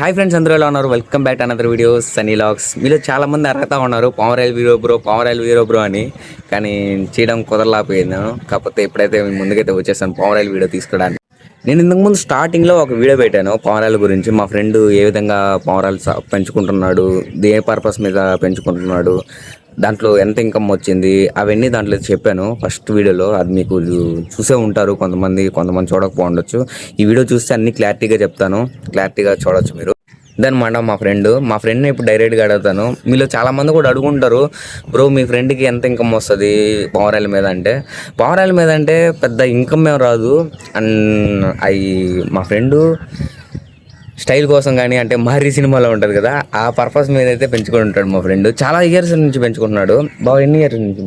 Hi friends, అందరూ ఎలా ఉన్నారు? Welcome back to another videos Sunny vlogs. మీలో చాలామంది అర్హత ఉన్నారు పవర్ ఆయిల్ వీడియో బ్రో అని, కానీ చేయడం కుదరలేకపోయాను. కాకపోతే ఎప్పుడైతే ముందుకైతే వచ్చేసాను పవర్ ఆయిల్ వీడియో తీసుకోవడానికి. నేను ఇంతకుముందు స్టార్టింగ్లో ఒక వీడియో పెట్టాను పవర్ ఆయిల్ గురించి. మా ఫ్రెండ్ ఏ విధంగా పవర్ ఆయిల్ పెంచుకుంటున్నాడు, ఏ పర్పస్ మీద పెంచుకుంటున్నాడు, దాంట్లో ఎంత ఇన్కమ్ వచ్చింది, అవన్నీ దాంట్లో చెప్పాను ఫస్ట్ వీడియోలో. అది మీకు చూసే ఉంటారు కొంతమంది చూడకపోవచ్చు. ఈ వీడియో చూస్తే అన్ని క్లారిటీగా చెప్తాను, క్లారిటీగా చూడొచ్చు మీరు. ఇదనమాట మా ఫ్రెండ్ని ఇప్పుడు డైరెక్ట్గా అడుగుతాను. మీలో చాలామంది కూడా అడుగుంటారు, బ్రో మీ ఫ్రెండ్కి ఎంత ఇన్కమ్ వస్తుంది పవర్ ఆయిల్ మీద అంటే. పవర్ ఆయిల్ మీద అంటే పెద్ద ఇన్కమ్ ఏం రాదు. అండ్ మా ఫ్రెండు స్టైల్ కోసం కానీ, అంటే మహర్షి సినిమాలో ఉంటుంది కదా, ఆ పర్పస్ మీద అయితే పెంచుకొని ఉంటాడు మా ఫ్రెండ్. చాలా ఇయర్స్ నుంచి పెంచుకుంటున్నాడు. ఎన్ని ఇయర్స్ నుంచి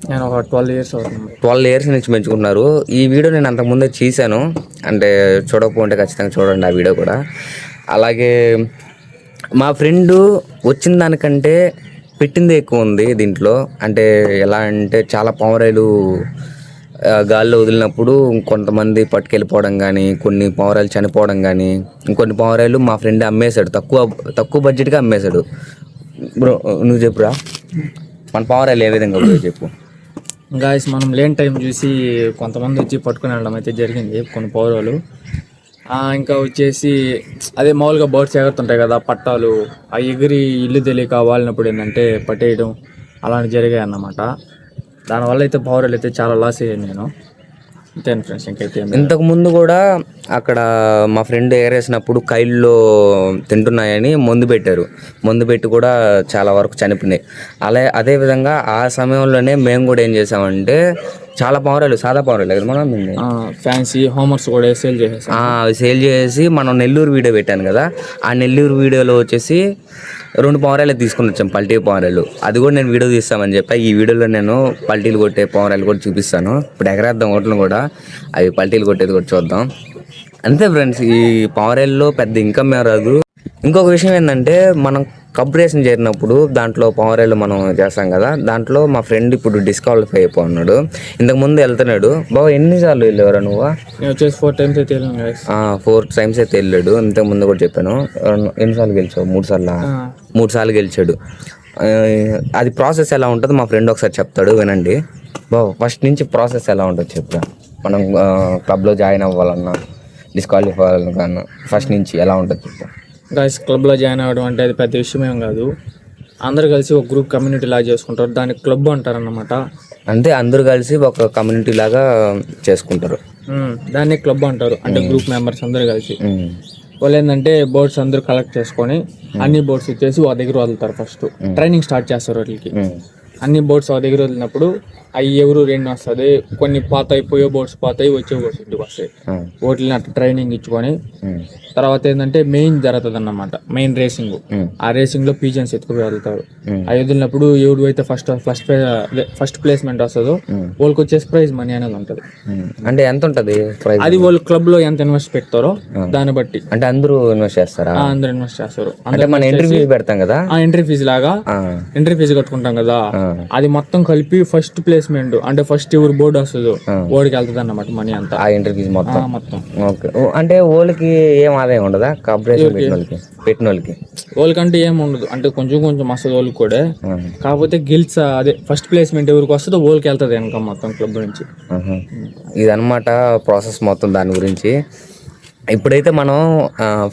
నేను ఒక 12 ఇయర్స్ అవుతుంది. 12 ఇయర్స్ నుంచి పెంచుకుంటున్నారు. ఈ వీడియో నేను అంతకుముందే చేశాను, అంటే చూడకపోతే ఖచ్చితంగా చూడండి ఆ వీడియో కూడా. అలాగే మా ఫ్రెండు వచ్చిన దానికంటే పెట్టింది ఎక్కువ ఉంది దీంట్లో. అంటే ఎలా అంటే, చాలా పవర్ ఆయిల్ గాల్లో వదిలినప్పుడు కొంతమంది పట్టుకెళ్ళిపోవడం కానీ, కొన్ని పవర్ ఆయిల్ చనిపోవడం కానీ, ఇంకొన్ని పవర్ ఆయిల్ మా ఫ్రెండ్ అమ్మేశాడు, తక్కువ బడ్జెట్గా అమ్మేశాడు. బ్రో నువ్వు చెప్పురా, మన పవర్ ఆయిల్ ఏ విధంగా చెప్పు. గాయస్, మనం లేని టైం చూసి కొంతమంది వచ్చి పట్టుకుని వెళ్ళడం అయితే జరిగింది కొన్ని పౌరాలు. ఇంకా వచ్చేసి అదే మామూలుగా బర్డ్స్ ఎగురుతుంటాయి కదా పట్టాలు, ఆ ఎగిరి ఇల్లు తెలియక వాలినప్పుడు ఏంటంటే పట్టేయడం అలాంటివి జరిగాయి అన్నమాట. దానివల్ల అయితే పౌరాలు అయితే చాలా లాస్ అయ్యాను నేను. అంతేను ఫ్రెండ్స్. ఇంకైతే ఇంతకుముందు కూడా అక్కడ మా ఫ్రెండ్ ఎగరేసినప్పుడు కైల్లో తింటున్నాయని మందు పెట్టి కూడా చాలా వరకు చనిపోయినాయి. అదేవిధంగా ఆ సమయంలోనే మేము కూడా ఏం చేసామంటే, చాలా పవరాలు, సాదా పవరాలు కదా మనం ఫ్యాన్సీ హోమర్స్ కూడా సేల్ చేసి మనం నెల్లూరు వీడియో పెట్టాను కదా, ఆ నెల్లూరు వీడియోలో వచ్చేసి 2 పవరాలు తీసుకుని వచ్చాం, పల్టీ పవరాలు. అది కూడా నేను వీడియో తీస్తామని చెప్పా. ఈ వీడియోలో నేను పల్టీలు కొట్టే పవరాలు కూడా చూపిస్తాను. ఇప్పుడు ఎగరేద్దాం ఓట్లను కూడా, అవి పల్టీలు కొట్టేది కూడా చూద్దాం. అంతే ఫ్రెండ్స్, ఈ పవర్ ఆయిల్లో పెద్ద ఇన్కమ్ ఏ రాదు. ఇంకొక విషయం ఏంటంటే, మనం కప్ రేసింగ్ చేరినప్పుడు దాంట్లో పవర్ ఆయిల్ మనం చేస్తాం కదా, దాంట్లో మా ఫ్రెండ్ ఇప్పుడు డిస్క్వాలిఫై అయిపోతున్నాడు. ఇంతకుముందు వెళ్తున్నాడు. ఎన్నిసార్లు వెళ్ళేవారా నువ్వు? 4 టైమ్స్ అయితే 4 టైమ్స్ అయితే వెళ్ళాడు. ఇంతకుముందు కూడా చెప్పాను. ఎన్నిసార్లు గెలిచావు? 3 సార్లు గెలిచాడు. అది ప్రాసెస్ ఎలా ఉంటుంది మా ఫ్రెండ్ ఒకసారి చెప్తాడు, వినండి. ఫస్ట్ నుంచి ప్రాసెస్ ఎలా ఉంటుంది చెప్తా. మనం క్లబ్లో జాయిన్ అవ్వాలన్నా, డిస్క్వాలిఫై అవ్వాలన్నా ఫస్ట్ నుంచి ఎలా ఉంటుంది చెప్తా. గాయస్, క్లబ్లో జాయిన్ అవ్వడం అంటే అది పెద్ద విషయం ఏం కాదు. అందరు కలిసి ఒక గ్రూప్ కమ్యూనిటీ లాగా చేసుకుంటారు, దాన్ని క్లబ్ అంటారు అన్నమాట. అంటే అందరూ కలిసి ఒక కమ్యూనిటీ లాగా చేసుకుంటారు, దాన్ని క్లబ్ అంటారు. అంటే గ్రూప్ మెంబర్స్ అందరు కలిసి వాళ్ళు ఏంటంటే బోర్డ్స్ అందరూ కలెక్ట్ చేసుకొని అన్ని బోర్డ్స్ వచ్చేసి వాళ్ళ దగ్గర వదులుతారు. ఫస్ట్ ట్రైనింగ్ స్టార్ట్ చేస్తారు వాళ్ళకి. అన్ని బోర్డ్స్ వాళ్ళ దగ్గర వదిలినప్పుడు అవి ఎవరు 2 వస్తుంది, కొన్ని పాతాయి, పోయే బోర్డ్స్ పాతాయి, వచ్చే బోర్డ్స్ ఇంటికి వస్తాయి. వాటిని అట్లా ట్రైనింగ్ ఇచ్చుకొని తర్వాత ఏంటంటే మెయిన్ జరుగుతుంది అన్నమాట, మెయిన్ రేసింగ్. ఆ రేసింగ్ లో పీజన్స్ ఎత్తుకుపోయి వదులుతారు. అవి వదిలినప్పుడు ఎవరు అయితే ఫస్ట్ ప్లేస్మెంట్ వస్తుందో వాళ్ళకి వచ్చేసి ప్రైజ్ మనీ అనేది ఉంటుంది. అంటే ఎంత ఉంటుంది? అది వాళ్ళు క్లబ్ లో ఎంత ఇన్వెస్ట్ పెడతారో దాన్ని బట్టి. అంటే అందరూ ఇన్వెస్ట్ చేస్తారా? అందరూ ఇన్వెస్ట్ చేస్తారు. అంటే మన ఎంట్రీ ఫీజు పెడతాం కదా, ఆ ఎంట్రీ ఫీజు లాగా ఎంట్రీ ఫీజు కట్టుకుంటాం కదా, అది మొత్తం కలిపి ఫస్ట్ ప్లేస్మెంట్ అంటే ఫస్ట్ ఎవరు బోర్డు వస్తుందో ఓడికి వెళ్తుంది అన్నమాట మనీ అంతా. ఆ ఎంట్రీ ఫీజు మొత్తం. ఓకే. అంటే వాళ్ళకి ఏం ఆదాయం ఉండదా? పెట్టిన వాళ్ళకంటే ఏం ఉండదు, అంటే కొంచెం వస్తుంది వాళ్ళకి కూడా. కాకపోతే అదే ఫస్ట్ ప్లేస్మెంట్ ఎవరికి వస్తుందో వాళ్ళకి వెళ్తుంది ఇన్కమ్ మొత్తం క్లబ్ నుంచి. ఇదన్నమాట ప్రాసెస్ మొత్తం దాని గురించి. ఇప్పుడైతే మనం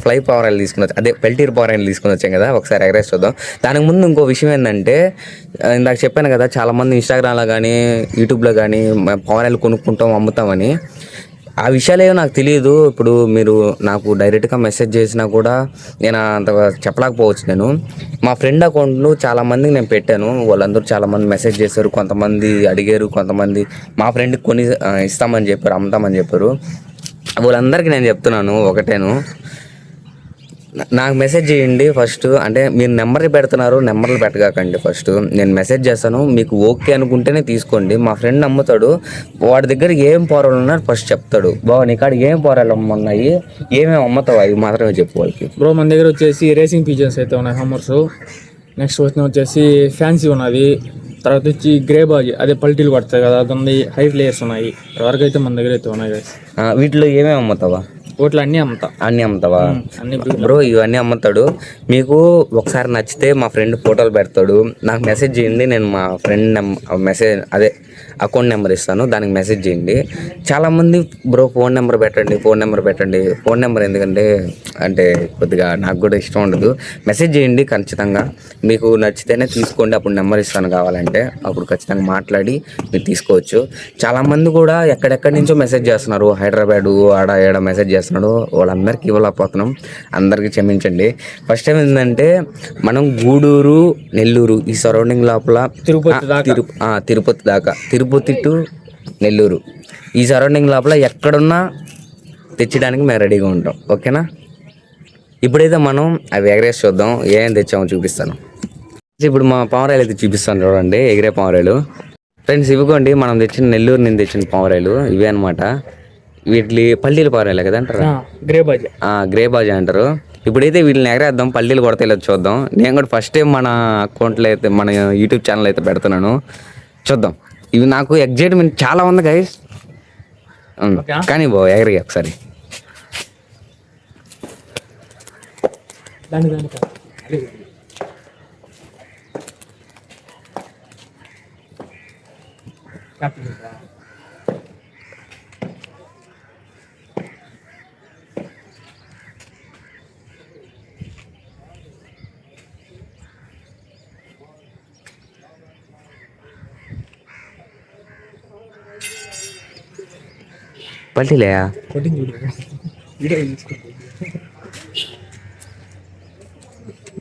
ఫ్లై పవర్ ఆయిల్ తీసుకుని వచ్చాం, అదే పెల్టీర్ పవర్ ఆయిల్ తీసుకుని వచ్చాం కదా, ఒకసారి ఎగరేసి చూద్దాం. దానికి ముందు ఇంకో విషయం ఏంటంటే, ఇందాక చెప్పాను కదా, చాలామంది ఇన్స్టాగ్రామ్లో కానీ యూట్యూబ్లో కానీ పవర్ ఆయిల్ కొనుక్కుంటాం, అమ్ముతామని. ఆ విషయాలేమో నాకు తెలియదు. ఇప్పుడు మీరు నాకు డైరెక్ట్గా మెసేజ్ చేసినా కూడా నేను అంత చెప్పలేకపోవచ్చు. నేను మా ఫ్రెండ్ అకౌంట్ను చాలామందికి నేను పెట్టాను, వాళ్ళందరూ చాలామంది మెసేజ్ చేశారు, కొంతమంది అడిగారు, కొంతమంది మా ఫ్రెండ్కి కొని ఇస్తామని చెప్పారు, అమ్ముతామని చెప్పారు. వాళ్ళందరికీ నేను చెప్తున్నాను ఒకటేను, నాకు మెసేజ్ చేయండి ఫస్ట్. అంటే మీరు నెంబర్లు పెడుతున్నారు, నెంబర్లు పెట్టగాకండి. ఫస్ట్ నేను మెసేజ్ చేస్తాను, మీకు ఓకే అనుకుంటేనే తీసుకోండి. మా ఫ్రెండ్ అమ్ముతాడు, వాడి దగ్గర ఏం పోరాలు ఉన్నారు ఫస్ట్ చెప్తాడు. నీ కాడ ఏం పోరాలు ఉన్నాయి, ఏమేమి అమ్ముతావు అవి మాత్రమే చెప్పు వాళ్ళకి. బ్రో, మన దగ్గర వచ్చేసి రేసింగ్ పీజన్స్ అయితే ఉన్నాయి, హమ్మర్స్. నెక్స్ట్ వచ్చేసి ఫ్యాన్సీ ఉన్నది, తర్వాత వచ్చి గ్రే బాజ్, అదే పల్టీలు పడతాయి కదా, అది ఉంది. హై ప్లేయర్స్ ఉన్నాయి, వరకు అయితే మన దగ్గర అయితే ఉన్నాయి guys. వీటిలో ఏమేమి అమ్ముతావా? ఓట్లు అన్నీ అమ్ముతా. అన్నీ అమ్ముతావా? అన్ని బ్రో ఇవన్నీ అమ్ముతాడు. మీకు ఒకసారి నచ్చితే మా ఫ్రెండ్ ఫోటోలు పెడతాడు, నాకు మెసేజ్ చేయండి. నేను మా ఫ్రెండ్ మెసేజ్ అదే అకౌంట్ నెంబర్ ఇస్తాను, దానికి మెసేజ్ చేయండి. చాలామంది బ్రో ఫోన్ నెంబర్ పెట్టండి, ఫోన్ నెంబర్ పెట్టండి. ఫోన్ నెంబర్ ఎందుకంటే అంటే కొద్దిగా నాకు కూడా ఇష్టం ఉండదు. మెసేజ్ చేయండి ఖచ్చితంగా. మీకు నచ్చితేనే తీసుకోండి, అప్పుడు నెంబర్ ఇస్తాను కావాలంటే, అప్పుడు ఖచ్చితంగా మాట్లాడి మీరు తీసుకోవచ్చు. చాలామంది కూడా ఎక్కడెక్కడి నుంచో మెసేజ్ చేస్తున్నారు, హైదరాబాదు ఆడ ఏడ మెసేజ్ చేస్తున్నాడు. వాళ్ళందరికీ ఇవ్వలేకపోతున్నాం, అందరికీ క్షమించండి. ఫస్ట్ టైం ఏంటంటే మనం గూడూరు, నెల్లూరు ఈ సరౌండింగ్ లోపల తిరుపతి దాకా, తిరుపతి టు నెల్లూరు ఈ సరౌండింగ్ లోపల ఎక్కడున్నా తెచ్చడానికి మేము రెడీగా ఉంటాం. ఓకేనా? ఇప్పుడైతే మనం అవి ఎగరేసి చూద్దాం, ఏం తెచ్చామో చూపిస్తాను. ఇప్పుడు మా పావురాయలు అయితే చూపిస్తాను చూడండి, ఎగిరే పావురాయలు. ఫ్రెండ్స్ ఇవ్వకోండి, మనం తెచ్చిన నెల్లూరు నుంచి తెచ్చిన పావురాయలు ఇవే అనమాట. వీటి పల్లీల పావురాయలే కదా అంటారు, గ్రే బాజీ అంటారు. ఇప్పుడైతే వీళ్ళని ఎగరేద్దాం, పల్లీలు కొడతాయి చూద్దాం. నేను కూడా ఫస్ట్ టైం మన అకౌంట్లో అయితే మన యూట్యూబ్ ఛానల్ అయితే పెడుతున్నాను, చూద్దాం. ఇవి నాకు ఎగ్జైట్మెంట్ చాలా ఉంది గైస్, కానీ ఎగరి ఒకసారి. పల్టీలే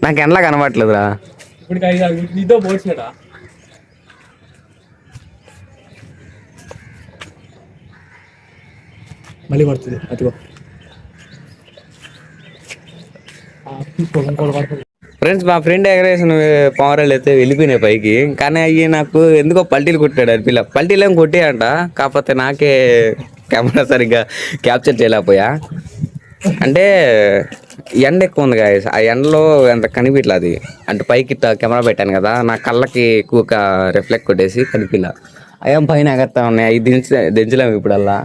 నాకు ఎండ్లా కనబడట్లేదురా. మళ్ళీ పడుతుంది అదిగో. ఫ్రెండ్స్ మా ఫ్రెండ్ ఎగరేసిన పావురాలు అయితే వెళ్ళిపోయినాయి పైకి, కానీ అవి నాకు ఎందుకో పల్టీలు కొట్టాడు అది పిల్ల. పల్టీలు ఏం కొట్టాయంట, కాకపోతే నాకే కెమెరా సరిగ్గా క్యాప్చర్ చేయలేకపోయా. అంటే ఎండ ఎక్కువ ఉంది గాయస్, ఆ ఎండలో అంత కనిపించలేదు అది. అంటే పైకి కెమెరా పెట్టాను కదా, నా కళ్ళకి ఎక్కువ రిఫ్లెక్ట్ కొట్టేసి కనిపించలే. అయ్యాం పైన ఎగరుతా ఉన్నాయి, అవి దించలేము ఇప్పుడల్లా.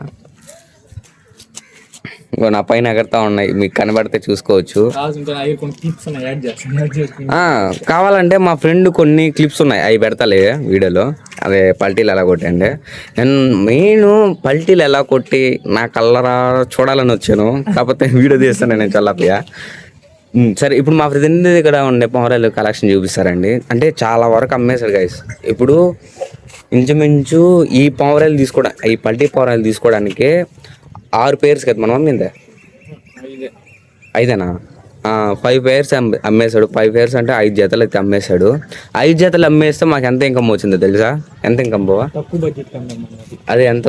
నా పైన ఎగరుతా ఉన్నాయి, మీకు కనబడితే చూసుకోవచ్చు. కావాలంటే మా ఫ్రెండ్ కొన్ని క్లిప్స్ ఉన్నాయి, అవి పెడతాలే వీడియోలో. అదే పల్టీలు ఎలా కొట్టండి, నేను మెయిన్ పల్టీలు ఎలా కొట్టి నా కళ్ళరా చూడాలని వచ్చాను, కాకపోతే వీడియో తీస్తాను నేను చల్లపోయా. సరే ఇప్పుడు మా ఫ్రెండ్ ఇక్కడ ఉండే పావురాలు కలెక్షన్ చూపిస్తారండి. అంటే చాలా వరకు అమ్మేశారు గైస్. ఇప్పుడు ఇంచుమించు ఈ పావురాలు ఈ పల్టీ పావురాలు తీసుకోవడానికి 6 pairs కదా మనం అమ్మిందే, 5 5 pairs అమ్మేశాడు. 5 pairs అంటే 5 జతలు అయితే అమ్మేశాడు. 5 జతలు అమ్మేస్తే మాకు ఎంత ఇన్కమ్ వచ్చిందో తెలుసా? ఎంత ఇన్కమ్ పోవా? తక్కువ బడ్జెట్ అదే ఎంత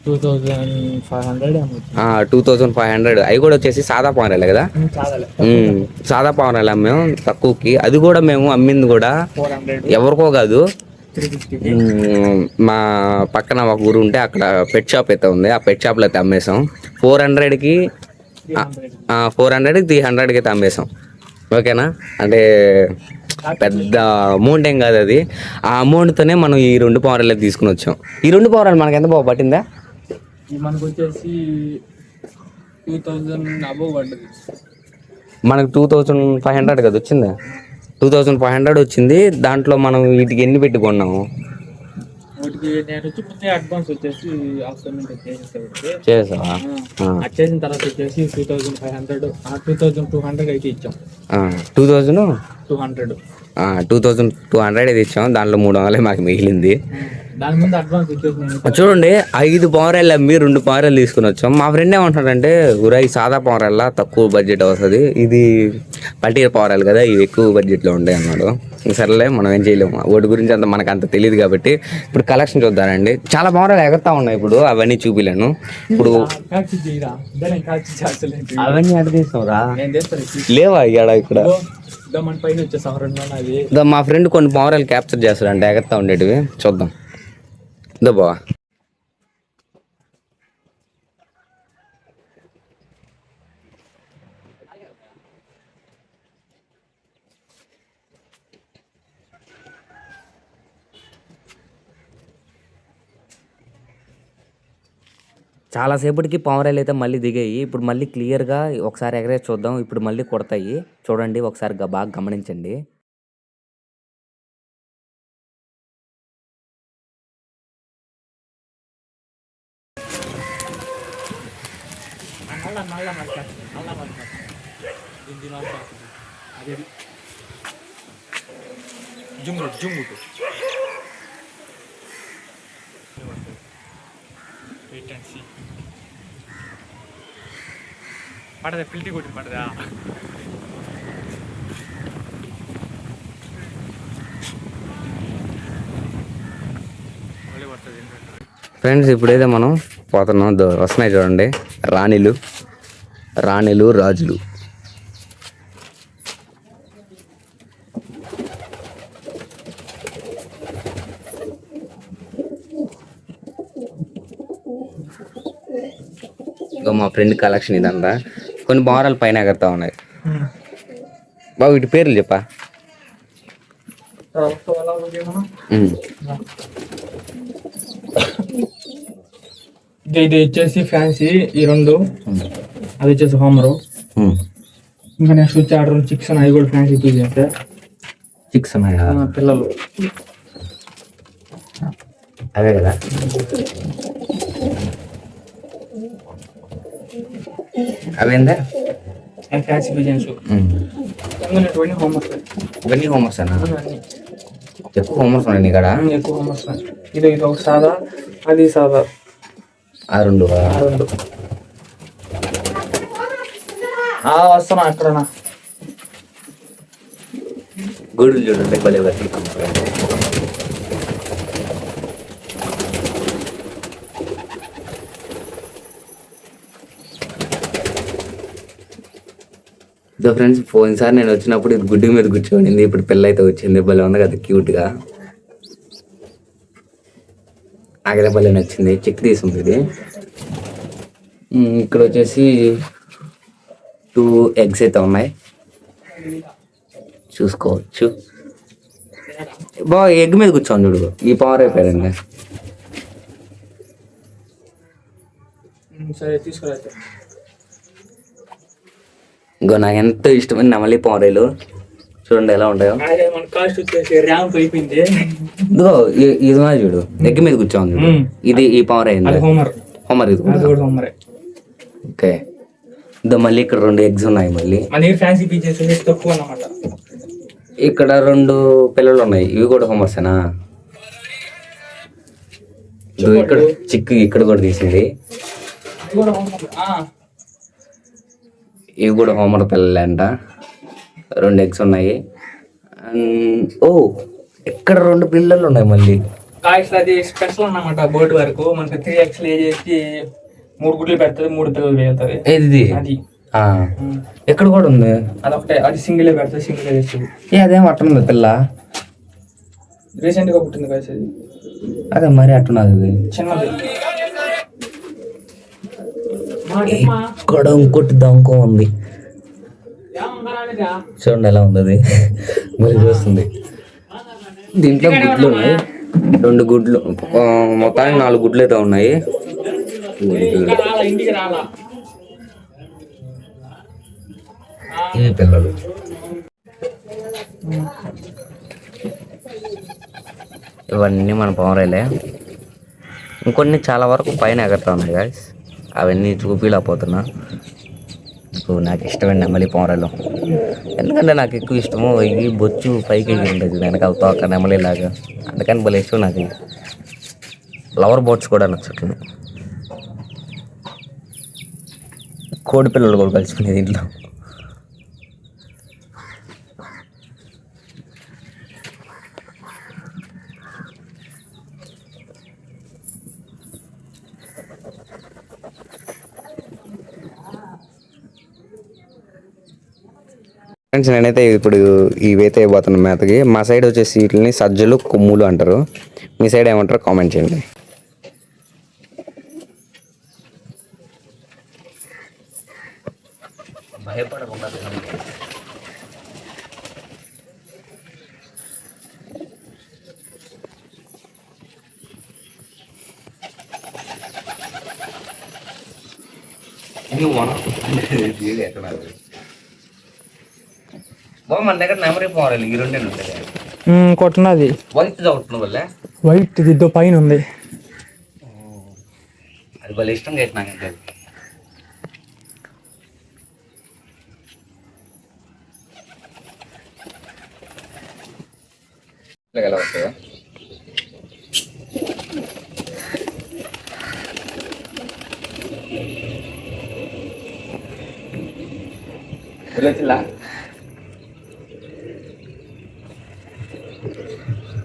2500. అవి కూడా వచ్చేసి సాదా పావురాలే కదా, సాదా పావురాలు అమ్మాము తక్కువకి. అది కూడా మేము అమ్మింది కూడా ఎవరికో కాదు, మా పక్కన ఒక ఊరు ఉంటే అక్కడ పెట్ షాప్ అయితే ఉంది, ఆ పెట్ షాప్లో అయితే అమ్మేసాం. 400కి 300కి అయితే అమ్మేసాం. ఓకేనా? అంటే పెద్ద అమౌంట్ ఏం కాదు అది. ఆ అమౌంట్తోనే మనం ఈ 2 పావురాలు అయితే తీసుకుని వచ్చాం. ఈ 2 పావురాలు మనకి ఎంత పట్టిందా? మనకు వచ్చేసి 2000 అబోవ్ పడ్డది. మనకు 2500 కదా వచ్చిందా? 2500 వచ్చింది. దాంట్లో మనం వీటికి ఎన్ని పెట్టి కొన్నాము? చేసావా? చేసిన తర్వాత వచ్చేసి 2200 అయితే ఇచ్చాం. 2200 అయితే ఇచ్చాం. దాంట్లో 300 మాకు మిగిలింది. దాని ముందు అడ్వాన్స్ వచ్చేసి చూడండి, 5 పావురాలు అమ్మి 2 పావురాలు తీసుకుని వచ్చాం. మా ఫ్రెండ్ ఏమంటున్నాడంటే, ఊరా ఈ సాదా పావురాల తక్కువ బడ్జెట్ వస్తుంది, ఇది పల్టీల పావురాలు కదా ఇవి ఎక్కువ బడ్జెట్లో ఉంటాయి అన్నాడు. సరేలే మనం ఏం చేయలేము, వాటి గురించి అంత మనకు అంత తెలియదు కాబట్టి. ఇప్పుడు కలెక్షన్ చూద్దానండి, చాలా పావురాలు ఎగరుతా ఉన్నాయి. ఇప్పుడు అవన్నీ చూపిలేను. ఇప్పుడు అవన్నీ ఎక్కడ తీస్తావురా? లేవా ఇక్కడ? మా ఫ్రెండ్ కొన్ని పావురాలు క్యాప్చర్ చేస్తాడంటే ఎగరుతా ఉండేటివి, చూద్దాం. బావా చాలాసేపటికి పావురాలు అయితే మళ్ళీ దిగాయి. ఇప్పుడు మళ్ళీ క్లియర్‌గా ఒకసారి ఎగరేసి చూద్దాం. ఇప్పుడు మళ్ళీ కొడతాయి. చూడండి ఒకసారి బాగా గమనించండి. పడదా పిల్టి కొట్టి పడదా మళ్ళీ పడుతుంది. ఫ్రెండ్స్ ఇప్పుడైతే మనం పోతున్నాం. వస్తున్నాయి చూడండి రాణిలు రాజులు. మా ఫ్రెండ్ కలెక్షన్ ఇదంతా. కొన్ని పావురాలు పైన ఎగరుతా ఉన్నాయి. బాబు వీటి పేర్లు చెప్పా. ఇది వచ్చేసి ఫ్యాన్సీ ఈ రెండు, అది వచ్చేసి హోమరు. ఇంకా నెక్స్ట్ వచ్చి ఆర్డర్ చిక్స్ అవి కూడా ఫ్యాన్సీ పీస్ అంటే చిక్స్ ఉన్నాయా పిల్లలు అవే కదా. అవేందా ఫ్యాన్సీ పిజన్స్ హోంవర్క్. ఇవన్నీ హోంవర్క్స్ అన్న. ఎక్కువ హోంవర్క్స్ ఉన్నాయి ఇక్కడ. ఎక్కువ హోంవర్క్స్. ఇది ఒక సాదా, అది సాదా. ఆ రెండు వస్తున్నా అక్కడనా. గూడులు చూడండి భలే బట్టి. ఇదో ఫ్రెండ్స్, పోయినసారి నేను వచ్చినప్పుడు ఇది గుడ్డి మీద కూర్చోనింది. ఇప్పుడు పిల్ల అయితే వచ్చింది. భలే ఉంది కదా క్యూట్గా. నాకైతే భలే నచ్చింది. చెక్ తీసుంది ఇది. ఇక్కడ వచ్చేసి 2 eggs అయితే ఉన్నాయి, చూసుకోవచ్చు. బాగా ఎగ్ మీద కూర్చోండి చూడు. ఈ పవర్ అయిపోయారండి. సరే తీసుకురా. ఇంకో నాకు ఎంతో ఇష్టమైన నెమలి పావురాలు చూడండి ఎలా ఉంటాయో. మన కాస్ట్ వచ్చేసి ర్యాంప్ అయిపోయింది. ఇదిగో ఇది మా చూడు, ఎగ్ మీద కూర్చోండి చూడు. ఇది ఈ పవర్ అయింది. హోమర్ ఇది కూడా. ఓకే, ఇదో మళ్ళీ ఇక్కడ 2 eggs ఉన్నాయి. మళ్ళీ ఫ్యాన్సీ పీచెస్ తక్కువ అన్నమాట. ఇక్కడ 2 పిల్లలు ఉన్నాయి. ఇవి కూడా హోమర్సేనా? ఇక్కడ చిక్కు ఇక్కడ కూడా తీసింది. ఇవి కూడా హోమర్ పిల్లలే అంట. 2 eggs ఉన్నాయి. ఓ ఇక్కడ 2 పిల్లలు ఉన్నాయి మళ్ళీ. అది స్పెషల్ అన్నమాట. బోట్ వరకు మనకి 3x చేసి 3 గుడ్లు పెడుతుంది, 3 పిల్లలు వేస్తుంది. ఏది అది ఎక్కడ కూడా ఉంది. అదొకటే, అది సింగిల్ పెడుతుంది, సింగిల్ వేస్తుంది. అదేం అట్టుంది పిల్ల. రీసెంట్ గా పుట్టింది కలిసి అది. అదే మరి అట్టున్నది అది చిన్నది. ఇక్కడ ఇంకోటి దొంగ ఉంది చూడండి ఎలా ఉంది అది. మరి చూస్తుంది. దీంట్లో గుడ్లు ఉన్నాయి. 2 గుడ్లు, మొత్తానికి 4 గుడ్లు అయితే ఉన్నాయి. ఈ పిల్లలు ఇవన్నీ మన పవరేలే. ఇంకొన్ని చాలా వరకు పైన ఎగరుతా ఉన్నాయి గాయస్. అవన్నీ చూపిలేకపోతున్నా. నాకు ఇష్టమైన నెమలి పావురాలు. ఎందుకంటే నాకు ఎక్కువ ఇష్టము ఈ బొచ్చు పైకి ఉంటుంది వెనకాల తోక నెమలిలాగా. అందుకని భలే ఇష్టం నాకు. లవర్ బోట్స్ కూడా నచ్చట్లేదు. కోడి పిల్లలు కూడా కలిసిపోయినాయి దీంట్లో. ఫ్రెండ్స్ నేనైతే ఇప్పుడు ఇవైతే పోతున్నాను మేతకి. మా సైడ్ వచ్చేసి వీటిని సజ్జలు కొమ్ములు అంటారు. మీ సైడ్ ఏమంటారు కామెంట్ చేయండి. భయపడకుండా బాబు మన దగ్గర నెమరీ పావురాలు ఈ రెండే ఉంటాయి. కొట్టనది వైట్ చదువుతున్న వల్ల వైట్ దిద్దో పైన ఉంది. అది భలే ఇష్టంగా అయితే నాకంటే అది. ఎలా వస్తుందా వచ్చిందా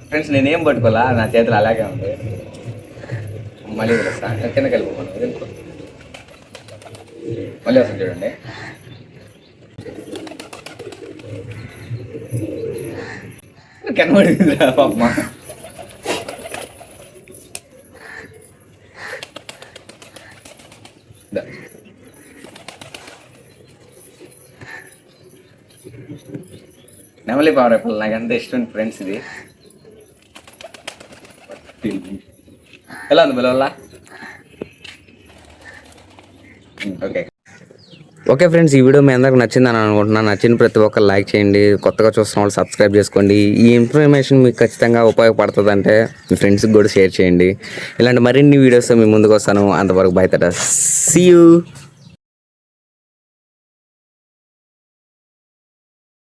ఫ్రెండ్స్? నేనేం పట్టుకోవాలా, నా చేతులు అలాగే ఉంది. మళ్ళీ వస్తాను కిందకి వెళ్ళిపోమను. మళ్ళీ వస్తాను చూడండి. కనబడిందిరా పాపమ్మ. నెమలి పావురాలు నాకు ఎంత ఇష్టం ఫ్రెండ్స్. ఇది ఎలా ఉంది బిలవల్లా? ఓకే ఓకే ఫ్రెండ్స్, ఈ వీడియో మీ అందరికి నచ్చిందని అనుకుంటున్నాను. నచ్చిన ప్రతి ఒక్కరు లైక్ చేయండి. కొత్తగా చూస్తున్న వాళ్ళు సబ్స్క్రైబ్ చేసుకోండి. ఈ ఇన్ఫర్మేషన్ మీకు ఖచ్చితంగా ఉపయోగపడుతుంది అంటే మీ ఫ్రెండ్స్కి కూడా షేర్ చేయండి. ఇలాంటి మరిన్ని వీడియోస్ మీ ముందుకు వస్తాను. అంతవరకు బై టాటా, సీ యూ.